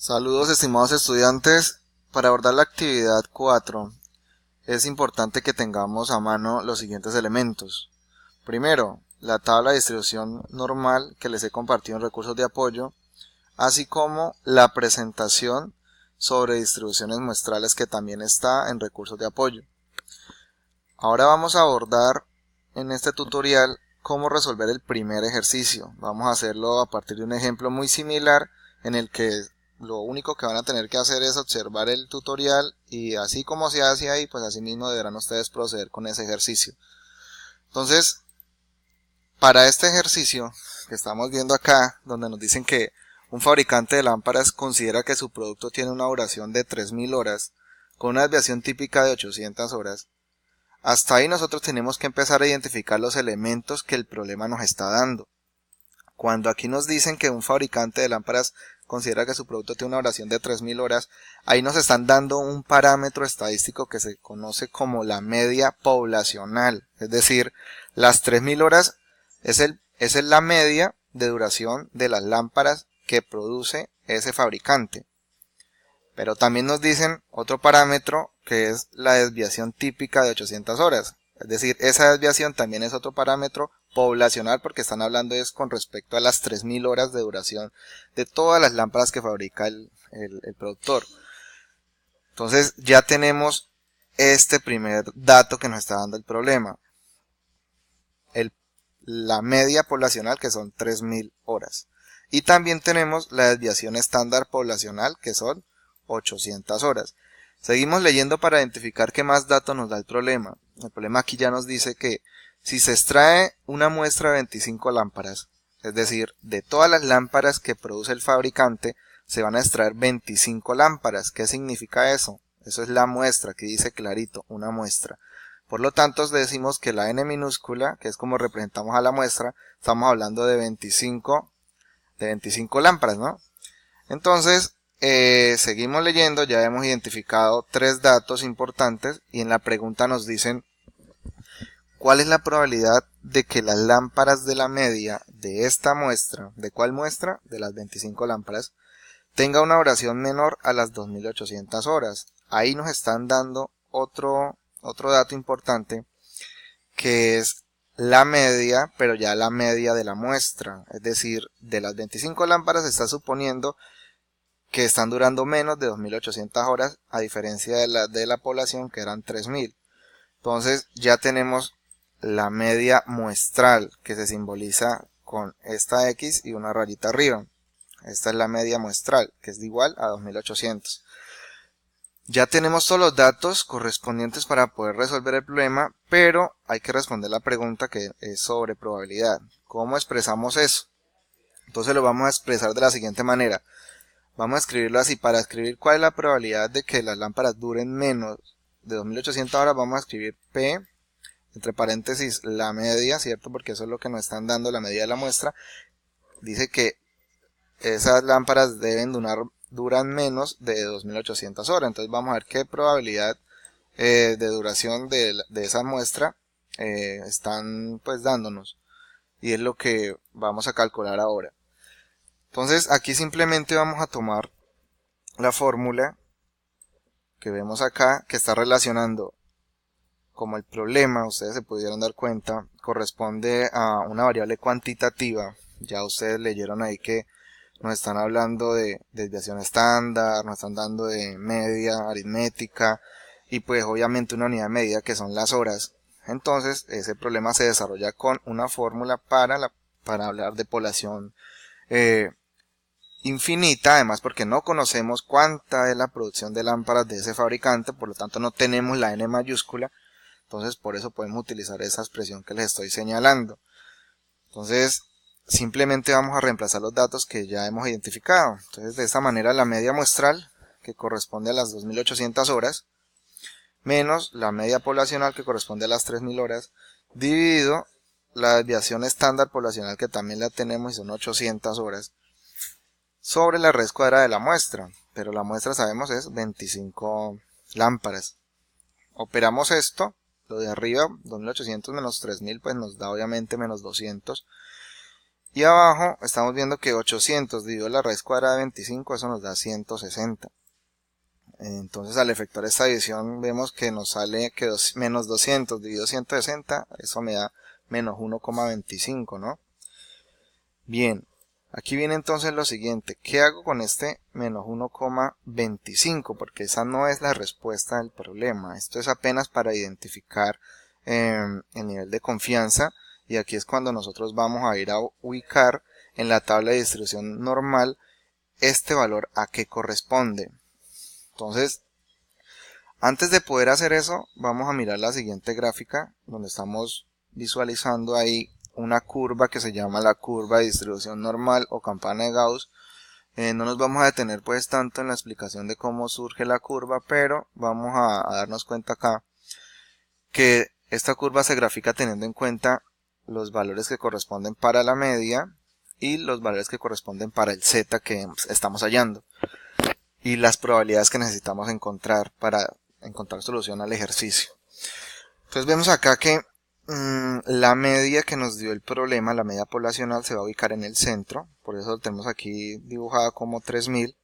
Saludos estimados estudiantes. Para abordar la actividad 4 es importante que tengamos a mano los siguientes elementos. Primero, la tabla de distribución normal que les he compartido en recursos de apoyo, así como la presentación sobre distribuciones muestrales que también está en recursos de apoyo. Ahora vamos a abordar en este tutorial cómo resolver el primer ejercicio. Vamos a hacerlo a partir de un ejemplo muy similar en el que lo único que van a tener que hacer es observar el tutorial y así como se hace ahí, pues así mismo deberán ustedes proceder con ese ejercicio. Entonces, para este ejercicio que estamos viendo acá, donde nos dicen que un fabricante de lámparas considera que su producto tiene una duración de 3000 horas con una desviación típica de 800 horas, hasta ahí nosotros tenemos que empezar a identificar los elementos que el problema nos está dando. Cuando aquí nos dicen que un fabricante de lámparas considera que su producto tiene una duración de 3000 horas, ahí nos están dando un parámetro estadístico que se conoce como la media poblacional. Es decir, las 3000 horas es la media de duración de las lámparas que produce ese fabricante. Pero también nos dicen otro parámetro que es la desviación típica de 800 horas. Es decir, esa desviación también es otro parámetro poblacional porque están hablando es con respecto a las 3000 horas de duración de todas las lámparas que fabrica el productor. Entonces ya tenemos este primer dato que nos está dando el problema. La media poblacional que son 3000 horas. Y también tenemos la desviación estándar poblacional que son 800 horas. Seguimos leyendo para identificar qué más datos nos da el problema. El problema aquí ya nos dice que si se extrae una muestra de 25 lámparas, es decir, de todas las lámparas que produce el fabricante, se van a extraer 25 lámparas. ¿Qué significa eso? Eso es la muestra, que dice clarito, una muestra. Por lo tanto, decimos que la n minúscula, que es como representamos a la muestra, estamos hablando de 25 lámparas, ¿no? Entonces, seguimos leyendo, ya hemos identificado tres datos importantes y en la pregunta nos dicen ¿cuál es la probabilidad de que las lámparas de la media de esta muestra, ¿de cuál muestra? De las 25 lámparas, tenga una duración menor a las 2800 horas? Ahí nos están dando otro dato importante que es la media, pero ya la media de la muestra, es decir, de las 25 lámparas se está suponiendo que están durando menos de 2800 horas a diferencia de la población que eran 3000. Entonces ya tenemos la media muestral que se simboliza con esta X y una rayita arriba. Esta es la media muestral que es igual a 2800. Ya tenemos todos los datos correspondientes para poder resolver el problema, pero hay que responder la pregunta que es sobre probabilidad. ¿Cómo expresamos eso? Entonces lo vamos a expresar de la siguiente manera. Vamos a escribirlo así. Para escribir cuál es la probabilidad de que las lámparas duren menos de 2800 horas, vamos a escribir P, entre paréntesis, la media, ¿cierto? Porque eso es lo que nos están dando, la medida de la muestra. Dice que esas lámparas duran menos de 2800 horas. Entonces vamos a ver qué probabilidad de duración de esa muestra están pues dándonos. Y es lo que vamos a calcular ahora. Entonces aquí simplemente vamos a tomar la fórmula que vemos acá, que está relacionando como el problema, ustedes se pudieron dar cuenta, corresponde a una variable cuantitativa. Ya ustedes leyeron ahí que nos están hablando de desviación estándar, nos están dando de media aritmética y pues obviamente una unidad de medida que son las horas. Entonces ese problema se desarrolla con una fórmula para hablar de población infinita, además porque no conocemos cuánta es la producción de lámparas de ese fabricante, por lo tanto no tenemos la n mayúscula. Entonces por eso podemos utilizar esa expresión que les estoy señalando. Entonces simplemente vamos a reemplazar los datos que ya hemos identificado. Entonces de esta manera la media muestral, que corresponde a las 2800 horas, menos la media poblacional, que corresponde a las 3000 horas, dividido la desviación estándar poblacional, que también la tenemos y son 800 horas, sobre la raíz cuadrada de la muestra. Pero la muestra sabemos es 25 lámparas. Operamos esto. Lo de arriba, 2800 menos 3000, pues nos da obviamente menos 200. Y abajo estamos viendo que 800 dividido la raíz cuadrada de 25, eso nos da 160. Entonces al efectuar esta división vemos que nos sale que menos 200 dividido 160, eso me da menos 1,25, ¿no? Bien, aquí viene entonces lo siguiente, ¿qué hago con este menos 1,25? Porque esa no es la respuesta del problema, esto es apenas para identificar el nivel de confianza, y aquí es cuando nosotros vamos a ir a ubicar en la tabla de distribución normal este valor a qué corresponde. Entonces, antes de poder hacer eso, vamos a mirar la siguiente gráfica, donde estamos visualizando ahí una curva que se llama la curva de distribución normal o campana de Gauss. No nos vamos a detener pues tanto en la explicación de cómo surge la curva, pero vamos a darnos cuenta acá que esta curva se grafica teniendo en cuenta los valores que corresponden para la media y los valores que corresponden para el z que estamos hallando y las probabilidades que necesitamos encontrar para encontrar solución al ejercicio. Entonces vemos acá que la media que nos dio el problema, la media poblacional, se va a ubicar en el centro, por eso lo tenemos aquí dibujada como 3000,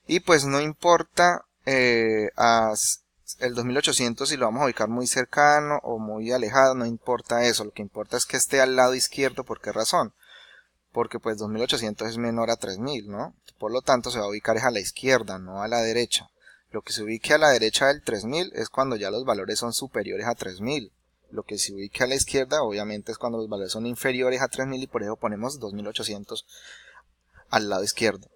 y pues no importa el 2800 si lo vamos a ubicar muy cercano o muy alejado, no importa eso, lo que importa es que esté al lado izquierdo. ¿Por qué razón? Porque pues 2800 es menor a 3000, ¿no? Por lo tanto se va a ubicar es a la izquierda, no a la derecha. Lo que se ubique a la derecha del 3000 es cuando ya los valores son superiores a 3000. Lo que se ubique a la izquierda obviamente es cuando los valores son inferiores a 3000 y por eso ponemos 2800 al lado izquierdo.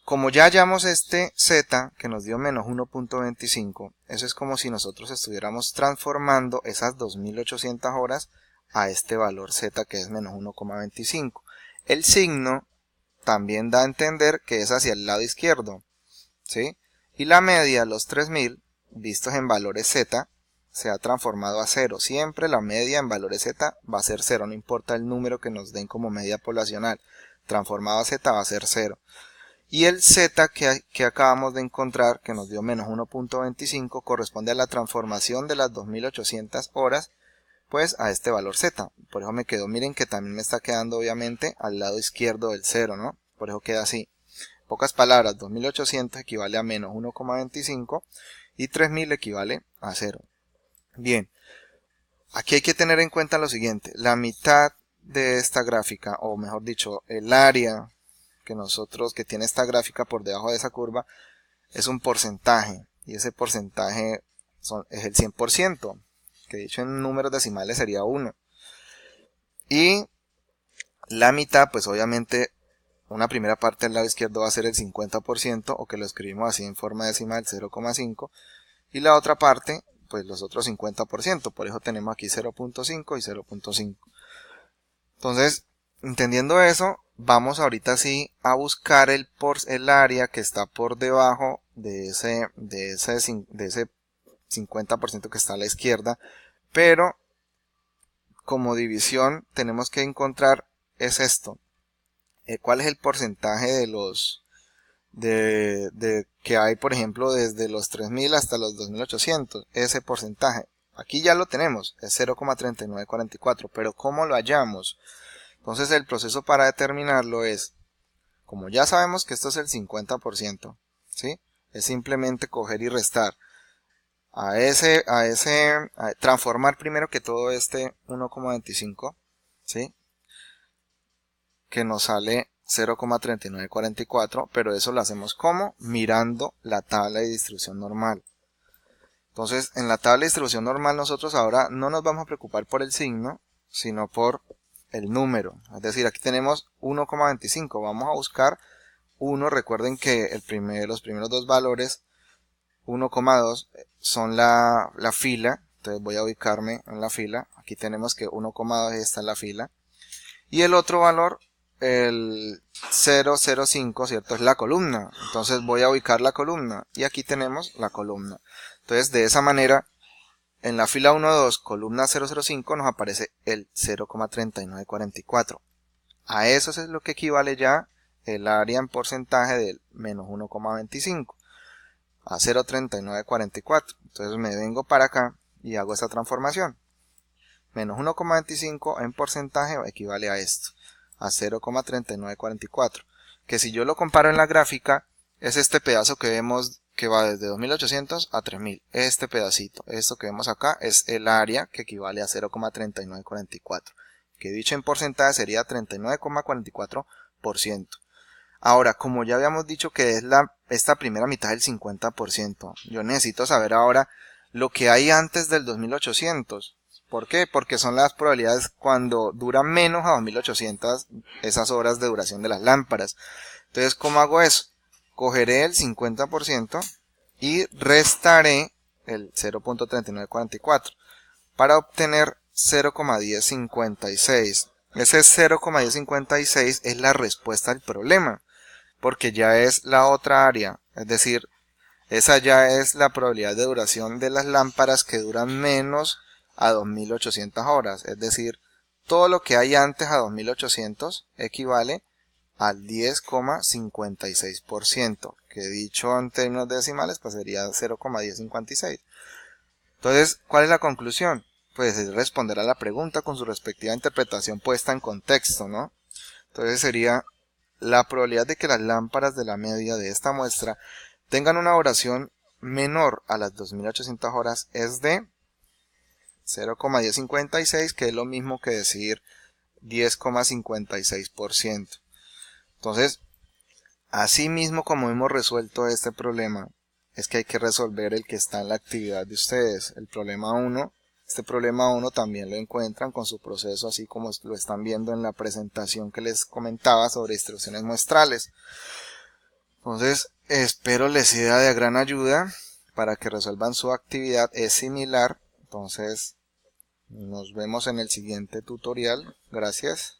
Como ya hallamos este z que nos dio menos 1.25, eso es como si nosotros estuviéramos transformando esas 2800 horas a este valor z que es menos 1,25. El signo también da a entender que es hacia el lado izquierdo, ¿sí? Y la media, los 3000, vistos en valores z, se ha transformado a 0. Siempre la media en valores z va a ser 0, no importa el número que nos den como media poblacional. Transformado a z va a ser 0. Y el z que acabamos de encontrar, que nos dio menos 1.25, corresponde a la transformación de las 2800 horas pues a este valor z. Por eso me quedó, miren que también me está quedando obviamente al lado izquierdo del 0, ¿no? Por eso queda así. En pocas palabras, 2800 equivale a menos 1,25 y 3000 equivale a 0. Bien, aquí hay que tener en cuenta lo siguiente, la mitad de esta gráfica, o mejor dicho, el área que tiene esta gráfica por debajo de esa curva, es un porcentaje, y ese porcentaje es el 100%, que dicho en números decimales sería 1. Y la mitad, pues obviamente, una primera parte del lado izquierdo va a ser el 50%, o que lo escribimos así en forma decimal, 0,5, y la otra parte, pues los otros 50%, por eso tenemos aquí 0.5 y 0.5. Entonces, entendiendo eso, vamos ahorita sí a buscar el área que está por debajo de ese 50% que está a la izquierda, pero como división tenemos que encontrar es esto. ¿Cuál es el porcentaje de que hay, por ejemplo, desde los 3000 hasta los 2800? Ese porcentaje. Aquí ya lo tenemos, es 0,3944, pero ¿cómo lo hallamos? Entonces el proceso para determinarlo es, como ya sabemos que esto es el 50%, ¿sí? Es simplemente coger y restar transformar primero que todo este 1,25, ¿sí? Que nos sale 0,3944, pero eso lo hacemos como mirando la tabla de distribución normal. Entonces, en la tabla de distribución normal nosotros ahora no nos vamos a preocupar por el signo, sino por el número. Es decir, aquí tenemos 1,25, vamos a buscar 1, recuerden que los primeros dos valores 1,2 son la fila, entonces voy a ubicarme en la fila, aquí tenemos que 1,2 está en la fila, y el otro valor, el 0,05, ¿cierto? Es la columna, entonces voy a ubicar la columna, y aquí tenemos la columna. Entonces de esa manera, en la fila 1,2, columna 0,05, nos aparece el 0,3944. A eso es lo que equivale ya el área en porcentaje del menos 1,25. A 0,3944. Entonces me vengo para acá y hago esta transformación. Menos 1,25 en porcentaje equivale a esto. a 0,3944. Que si yo lo comparo en la gráfica, es este pedazo que vemos que va desde 2800 a 3000. Este pedacito, esto que vemos acá, es el área que equivale a 0,3944. Que dicho en porcentaje sería 39,44%. Ahora, como ya habíamos dicho que es esta primera mitad del 50%, yo necesito saber ahora lo que hay antes del 2800. ¿Por qué? Porque son las probabilidades cuando dura menos a 2800 esas horas de duración de las lámparas. Entonces, ¿cómo hago eso? Cogeré el 50% y restaré el 0,3944 para obtener 0,1056. Ese 0,1056 es la respuesta al problema, porque ya es la otra área, es decir, esa ya es la probabilidad de duración de las lámparas que duran menos a 2800 horas, es decir, todo lo que hay antes a 2800 equivale al 10,56%, que dicho en términos decimales pues sería 0,1056. Entonces, ¿cuál es la conclusión? Pues es responder a la pregunta con su respectiva interpretación puesta en contexto, ¿no? Entonces sería la probabilidad de que las lámparas de la media de esta muestra tengan una duración menor a las 2800 horas es de 0,1056, que es lo mismo que decir 10,56%. Entonces, así mismo como hemos resuelto este problema, es que hay que resolver el que está en la actividad de ustedes, el problema 1. Este problema 1 también lo encuentran con su proceso, así como lo están viendo en la presentación que les comentaba sobre instrucciones muestrales. Entonces, espero les sea de gran ayuda para que resuelvan su actividad. Es similar. Entonces, nos vemos en el siguiente tutorial. Gracias.